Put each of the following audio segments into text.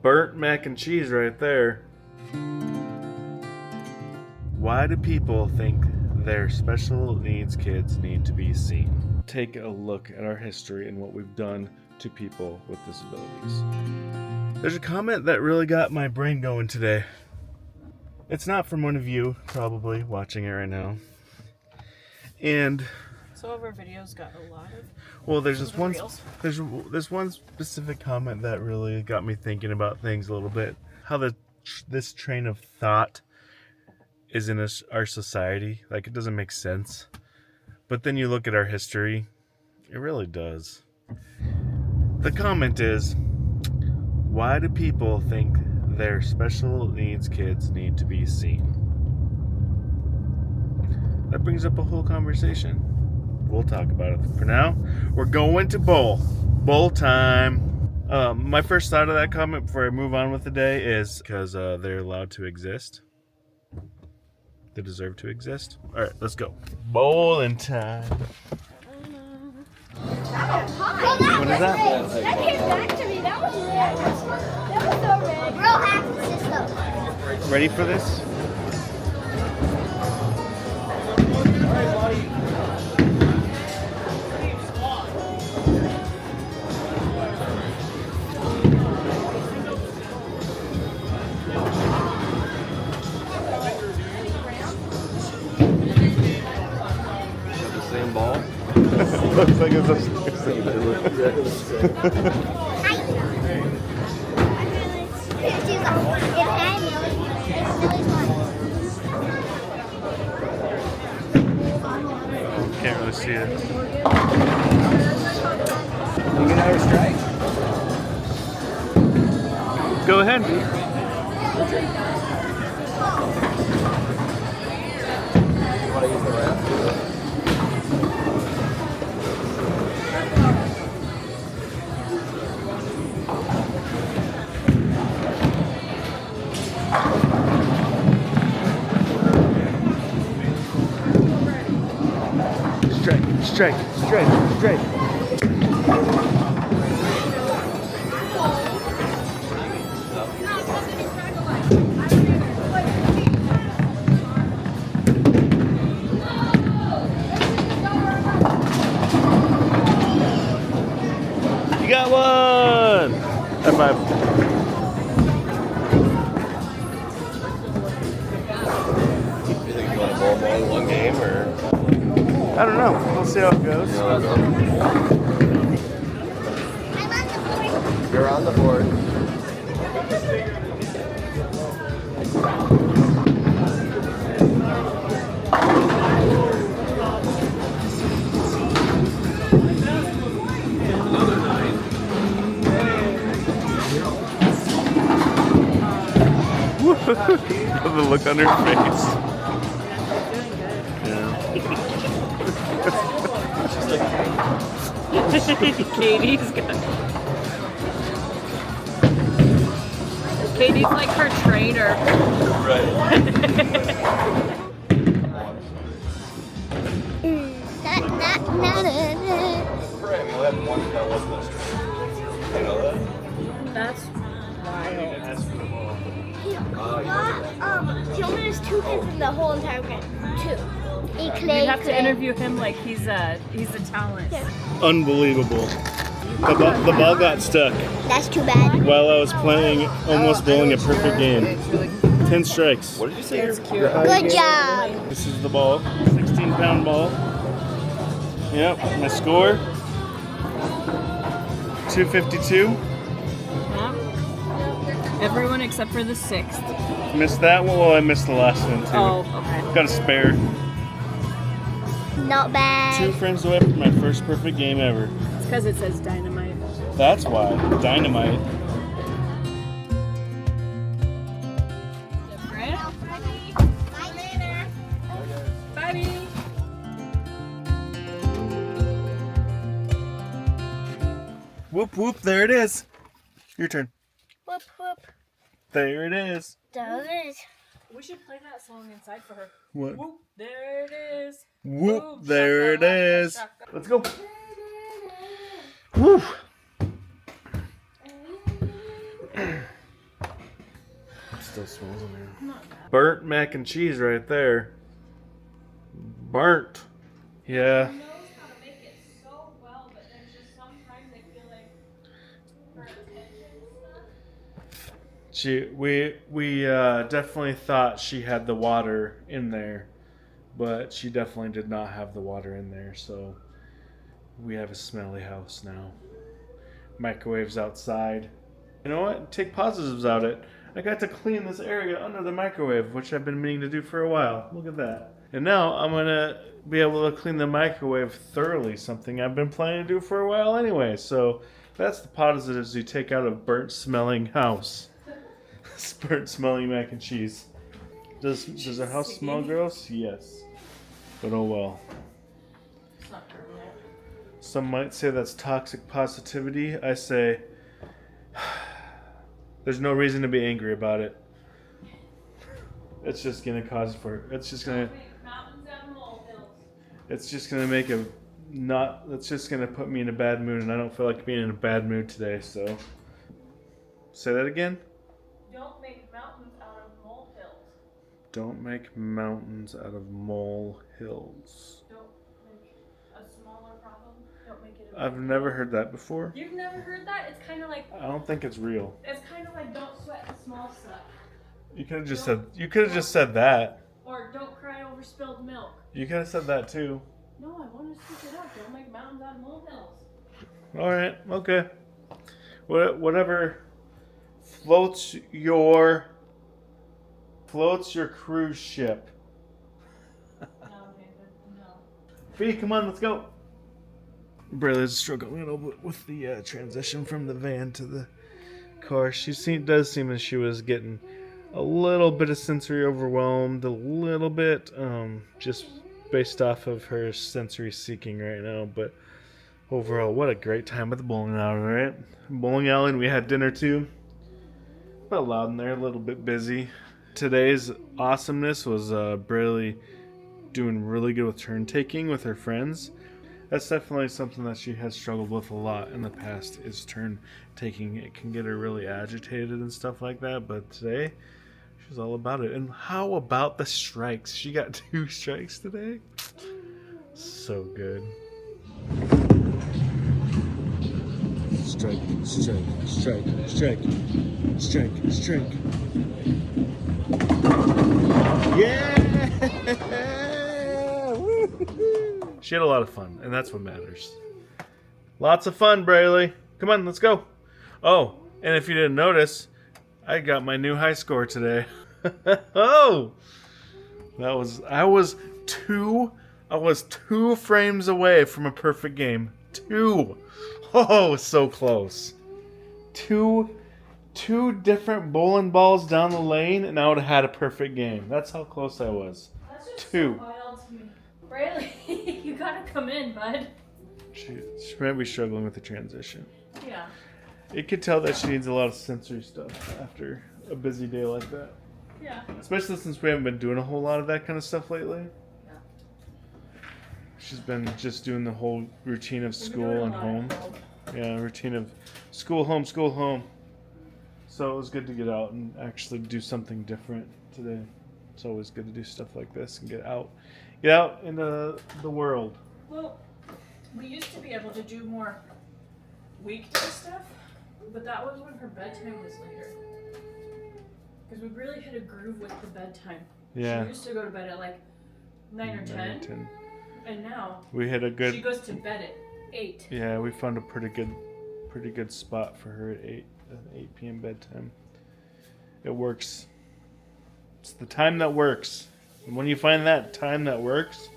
Burnt mac and cheese right there. Why do people think their special needs kids need to be seen? Take a look at our history and what we've done to people with disabilities. There's a comment that really got my brain going today. It's not from one of you, probably, watching it right now. And so our videos got a lot of... Well, there's this one specific comment that really got me thinking about things a little bit. How this train of thought is in our society. Like, it doesn't make sense. But then you look at our history, it really does. The comment is, why do people think their special needs kids need to be seen? That brings up a whole conversation. We'll talk about it. For now, we're going to bowl. Bowl time. My first thought of that comment before I move on with the day is because they're allowed to exist. They deserve to exist. All right, let's go. Bowling time. What is that? That came back to me. That was red. That was so red. Real hack system. Ready for this? Same ball. Looks like it's upstairs. Can't really see it. You get out of strike? Go ahead. You want to use the ramp? Strike. You got one! High five. You think you want to bowl more than one game, or? I don't know. We'll see how it goes. You're on the board. The look on her face. Katie's like her trainer. That's wild. He only has 2 kids in the whole entire game. 2. You have to interview him like he's a talent. Yeah. Unbelievable. The ball got stuck That's too bad. while I was playing, almost bowling a perfect game. 10 strikes. What did you say? That's cute. Good job. This is the ball, 16-pound ball. Yep, my score, 252. Yeah. Everyone except for the 6th. Missed that one. Well, I missed the last one too. Oh, okay. Got a spare. Not bad. 2 frames away from my first perfect game ever. It's because it says dynamite. That's why. Dynamite. Bye later. Bye. Whoop, whoop. There it is. Your turn. Whoop whoop. There it is. There it is. We should play that song inside for her. What? Whoop, there it is. Whoop, Boom, there it shaka, is. shaka. Let's go. Woo. still smells in there. Not bad. Burnt mac and cheese right there. Burnt. Yeah. She knows how to make it so well, but then just sometimes I feel like her attention stuff. We definitely thought she had the water in there, but she definitely did not have the water in there, so we have a smelly house now. Microwave's outside. You know what? Take positives out of it. I got to clean this area under the microwave, which I've been meaning to do for a while. Look at that. And now I'm gonna be able to clean the microwave thoroughly, something I've been planning to do for a while anyway. So that's the positives you take out of burnt smelling house. Burnt smelling mac and cheese. Does our house smell gross? Yes. But oh well. It's not permanent. Some might say that's toxic positivity. I say there's no reason to be angry about it. It's just gonna cause for it's just gonna Mountains and molehills. it's just gonna make a not it's just gonna put me in a bad mood, and I don't feel like being in a bad mood today, so say that again. Don't make mountains out of molehills. Don't make mountains out of molehills. Don't make a smaller problem. Don't make it a I've never heard that before. You've never heard that? It's kind of like It's real. it's kind of like don't sweat the small stuff, You could have just said that. or don't cry over spilled milk. You could have said that too. No, I want to switch it up. Don't make mountains out of molehills. All right, okay. Whatever floats your cruise ship. No, David, no. Fee, come on, let's go. Brayla's struggling a little bit with the transition from the van to the car. Does seem as she was getting a little bit of sensory overwhelmed, a little bit, just based off of her sensory seeking right now. But overall, what a great time at the bowling alley, right? Bowling alley, and we had dinner too. About loud in there, a little bit busy. Today's awesomeness was Brayley doing really good with turn taking with her friends. That's definitely something that she has struggled with a lot in the past, is turn taking. It can get her really agitated and stuff like that, but today she's all about it. And how about the strikes? She got 2 strikes today. So good. Strike, strike, strike, strike, strike, strike. Yeah! Woo-hoo-hoo. She had a lot of fun, and that's what matters. Lots of fun, Brayley. Come on, let's go. Oh, and if you didn't notice, I got my new high score today. Oh! I was 2 frames away from a perfect game. 2. Oh, so close. Two different bowling balls down the lane, and I would have had a perfect game. That's how close I was. That's just 2. so wild to me. Brayley, you gotta come in, bud. She might be struggling with the transition. Yeah. It could tell that she needs a lot of sensory stuff after a busy day like that. Yeah. Especially since we haven't been doing a whole lot of that kind of stuff lately. Yeah. She's been just doing the whole routine of school and home. Yeah, routine of school, home, school, home. So it was good to get out and actually do something different today. It's always good to do stuff like this and get out into the world. Well, we used to be able to do more weekday stuff, but that was when her bedtime was later. Because we really hit a groove with the bedtime. Yeah. She used to go to bed at like 9 or 10. And now we hit a good. she goes to bed at 8. Yeah, we found a pretty good spot for her at 8 p.m. bedtime. It works. It's the time that works. And when you find that time that works,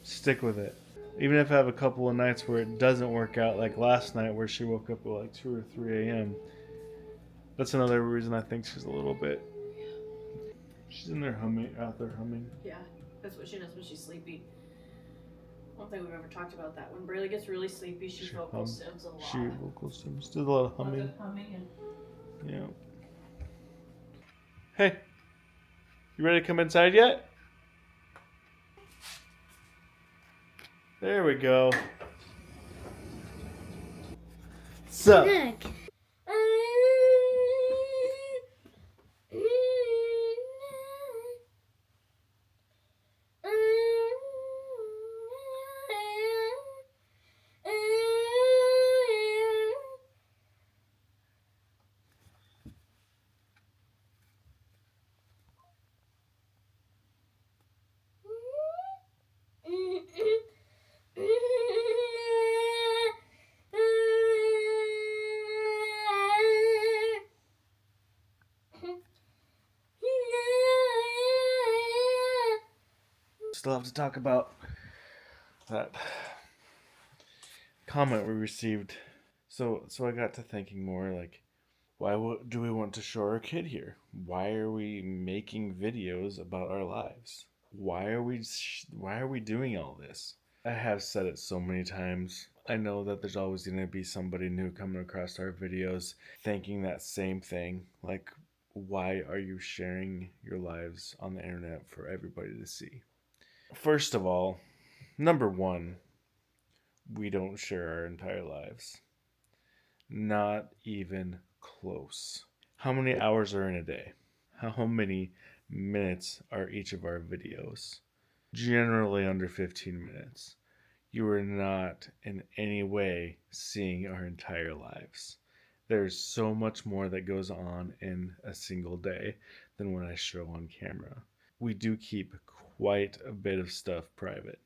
stick with it. Even if I have a couple of nights where it doesn't work out, like last night where she woke up at like 2 or 3 a.m. That's another reason I think she's a little bit. She's in there out there humming. Yeah, that's what she does when she's sleepy. I don't think we've ever talked about that. When Brayley gets really sleepy, she vocal sims a lot. She vocal sims. Does a lot of humming. Yeah. Hey, you ready to come inside yet? There we go. So. Look. still have to talk about that comment we received. So I got to thinking more like, why do we want to show our kid here? Why are we making videos about our lives? Why are we doing all this? I have said it so many times. I know that there's always going to be somebody new coming across our videos thinking that same thing. Like, why are you sharing your lives on the internet for everybody to see? First of all, number one, we don't share our entire lives. Not even close. How many hours are in a day? How many minutes are each of our videos? Generally under 15 minutes. You are not in any way seeing our entire lives. There's so much more that goes on in a single day than what I show on camera. We do keep quite a bit of stuff private.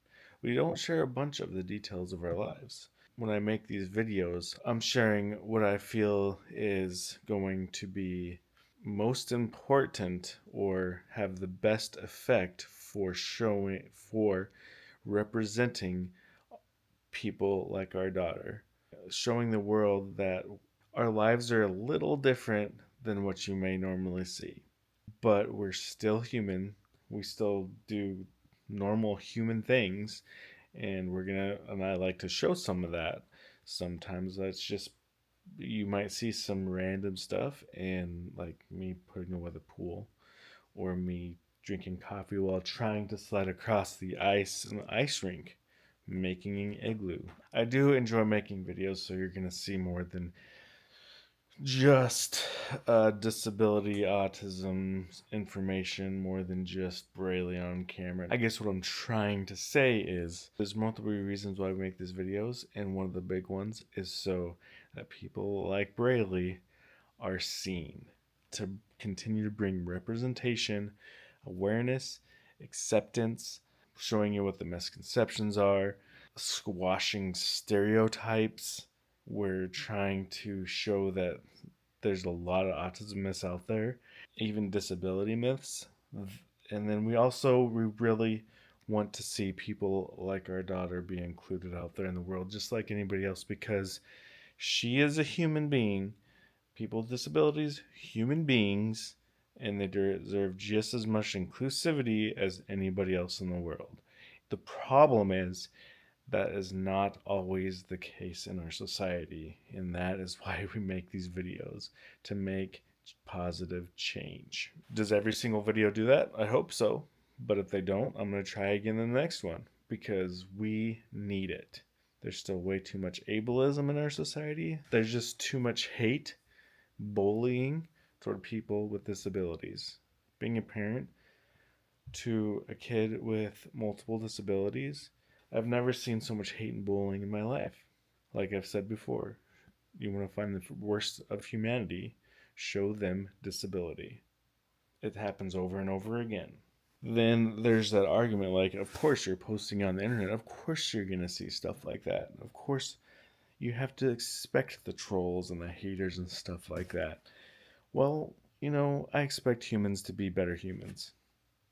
We don't share a bunch of the details of our lives. When I make these videos, I'm sharing what I feel is going to be most important or have the best effect for representing people like our daughter, showing the world that our lives are a little different than what you may normally see, but we're still human. We still do normal human things, and I like to show some of that. Sometimes that's just, you might see some random stuff and like me putting away the pool or me drinking coffee while trying to slide across the ice in the ice rink, making an igloo. I do enjoy making videos, so you're going to see more than just disability, autism information, more than just Braille on camera. I guess what I'm trying to say is there's multiple reasons why we make these videos, and one of the big ones is so that people like Braille are seen, to continue to bring representation, awareness, acceptance, showing you what the misconceptions are, squashing stereotypes. We're trying to show that there's a lot of autism myths out there, even disability myths. And then we really want to see people like our daughter be included out there in the world, just like anybody else, because she is a human being. People with disabilities, human beings, and they deserve just as much inclusivity as anybody else in the world. The problem is that is not always the case in our society, and that is why we make these videos, to make positive change. Does every single video do that? I hope so. But if they don't, I'm going to try again in the next one, because we need it. There's still way too much ableism in our society. There's just too much hate, bullying toward people with disabilities. Being a parent to a kid with multiple disabilities, I've never seen so much hate and bullying in my life. Like I've said before, you want to find the worst of humanity, show them disability. It happens over and over again. Then there's that argument like, of course you're posting on the internet, of course you're going to see stuff like that. Of course you have to expect the trolls and the haters and stuff like that. Well, I expect humans to be better humans.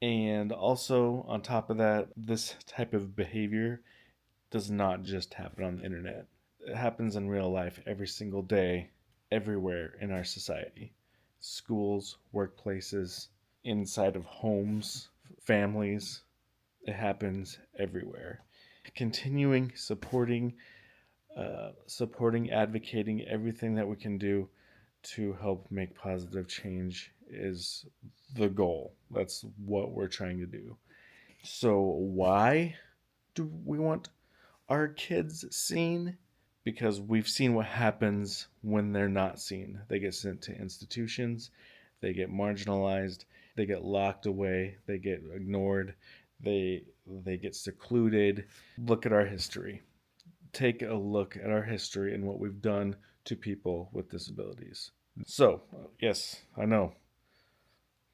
And also, on top of that, this type of behavior does not just happen on the internet. It happens in real life every single day, everywhere in our society. Schools, workplaces, inside of homes, families. It happens everywhere. Continuing supporting, advocating everything that we can do to help make positive change is the goal. That's what we're trying to do. So, why do we want our kids seen? Because we've seen what happens when they're not seen. They get sent to institutions, they get marginalized, they get locked away, they get ignored, they get secluded. Look at our history. Take a look at our history and what we've done to people with disabilities. So, yes, I know.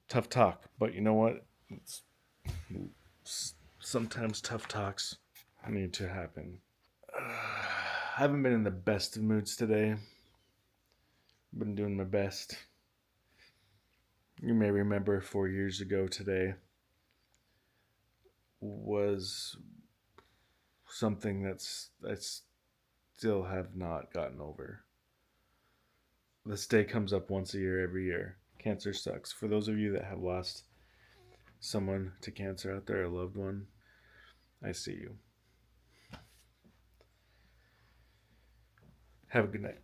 Tough talk, but you know what? Sometimes tough talks need to happen. I haven't been in the best of moods today. Been doing my best. You may remember 4 years ago today, was something I still have not gotten over. This day comes up once a year, every year. Cancer sucks. For those of you that have lost someone to cancer out there, a loved one, I see you. Have a good night.